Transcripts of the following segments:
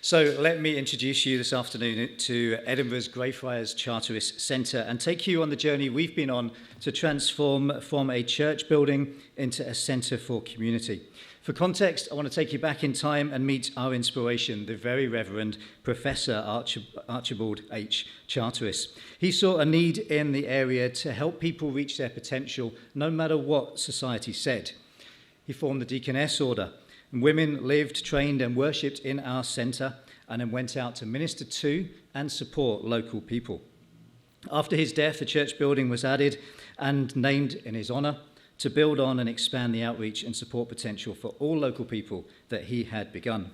So let me introduce you this afternoon to Edinburgh's Greyfriars Charteris Centre and take you on the journey we've been on to transform from a church building into a centre for community. For context, I want to take you back in time and meet our inspiration, the very Reverend Professor Archibald H. Charteris. He saw a need in the area to help people reach their potential no matter what society said. He formed the Deaconess Order. Women lived, trained and worshipped in our centre and then went out to minister to and support local people. After his death, a church building was added and named in his honour to build on and expand the outreach and support potential for all local people that he had begun.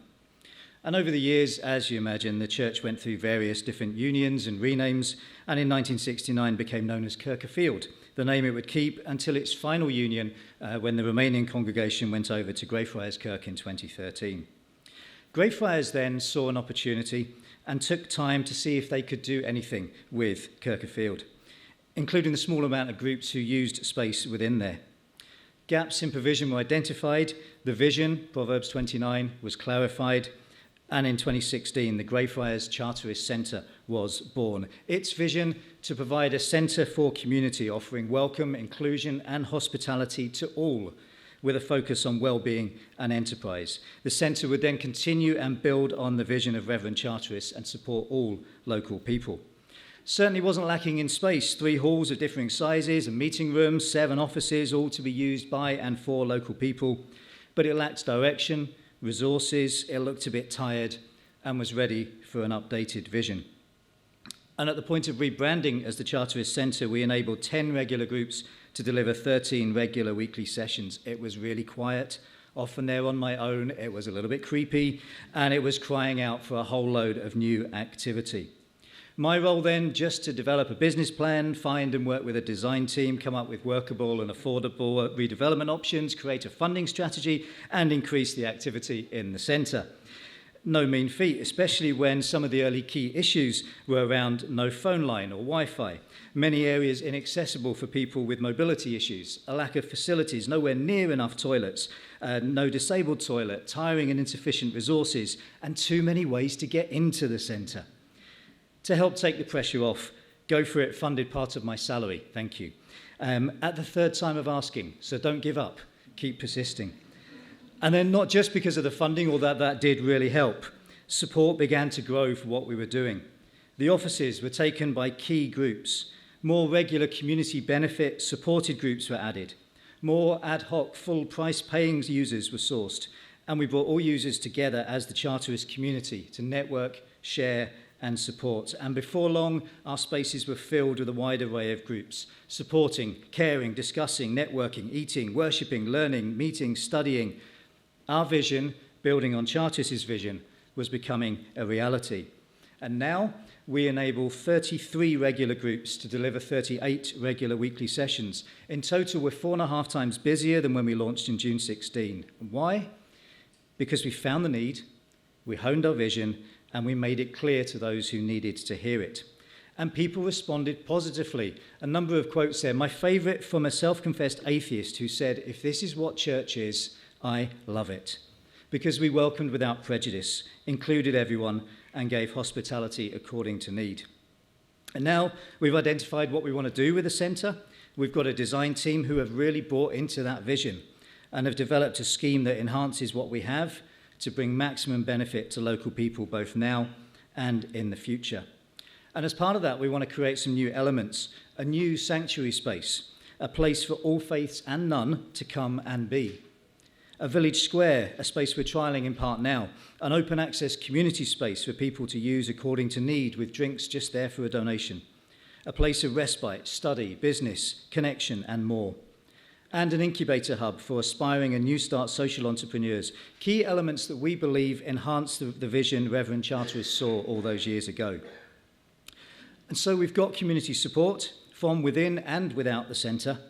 And over the years, as you imagine, the church went through various different unions and renames, and in 1969 became known as Kirkerfield, the name it would keep until its final union when the remaining congregation went over to Greyfriars Kirk in 2013. Greyfriars then saw an opportunity and took time to see if they could do anything with Kirkerfield, including the small amount of groups who used space within there. Gaps in provision were identified, the vision, Proverbs 29, was clarified, and in 2016, the Greyfriars Charteris Centre was born. Its vision to provide a centre for community, offering welcome, inclusion and hospitality to all, with a focus on well-being and enterprise. The centre would then continue and build on the vision of Reverend Charteris and support all local people. Certainly wasn't lacking in space, 3 halls of differing sizes, a meeting room, 7 offices, all to be used by and for local people, but it lacked direction, resources, it looked a bit tired and was ready for an updated vision. And at the point of rebranding as the Charteris Centre, we enabled 10 regular groups to deliver 13 regular weekly sessions. It was really quiet, often there on my own, it was a little bit creepy, and it was crying out for a whole load of new activity. My role then, just to develop a business plan, find and work with a design team, come up with workable and affordable redevelopment options, create a funding strategy, and increase the activity in the centre. No mean feat, especially when some of the early key issues were around no phone line or Wi-Fi, many areas inaccessible for people with mobility issues, a lack of facilities, nowhere near enough toilets, no disabled toilet, tiring and insufficient resources, and too many ways to get into the centre. To help take the pressure off, Go For It funded part of my salary, thank you, at the 3rd time of asking, so don't give up, keep persisting. And then not just because of the funding, although that did really help, support began to grow for what we were doing. The offices were taken by key groups, more regular community benefit supported groups were added, more ad hoc full price paying users were sourced, and we brought all users together as the Charteris community to network, share, and support. And before long, our spaces were filled with a wide array of groups, supporting, caring, discussing, networking, eating, worshipping, learning, meeting, studying. Our vision, building on Charteris' vision, was becoming a reality. And now we enable 33 regular groups to deliver 38 regular weekly sessions. In total, we're 4.5 times busier than when we launched in June 16. And why? Because we found the need, we honed our vision, and we made it clear to those who needed to hear it. And people responded positively. A number of quotes there. My favourite from a self-confessed atheist who said, "If this is what church is, I love it." Because we welcomed without prejudice, included everyone, and gave hospitality according to need. And now we've identified what we want to do with the centre. We've got a design team who have really bought into that vision and have developed a scheme that enhances what we have to bring maximum benefit to local people both now and in the future. And as part of that, we want to create some new elements, a new sanctuary space, a place for all faiths and none to come and be. A village square, a space we're trialling in part now, an open access community space for people to use according to need with drinks just there for a donation, a place of respite, study, business, connection and more. And an incubator hub for aspiring and new start social entrepreneurs, key elements that we believe enhance the vision Reverend Charteris saw all those years ago. And so we've got community support from within and without the centre.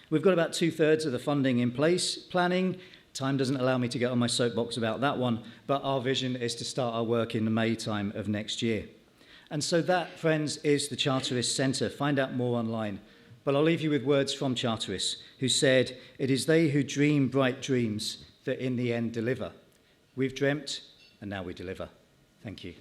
We've got about 2/3 of the funding in place. Planning, time doesn't allow me to get on my soapbox about that one, but our vision is to start our work in the May time of next year. And so that, friends, is the Charteris Centre. Find out more online. But I'll leave you with words from Charteris, who said, "It is they who dream bright dreams that in the end deliver. We've dreamt, and now we deliver." Thank you.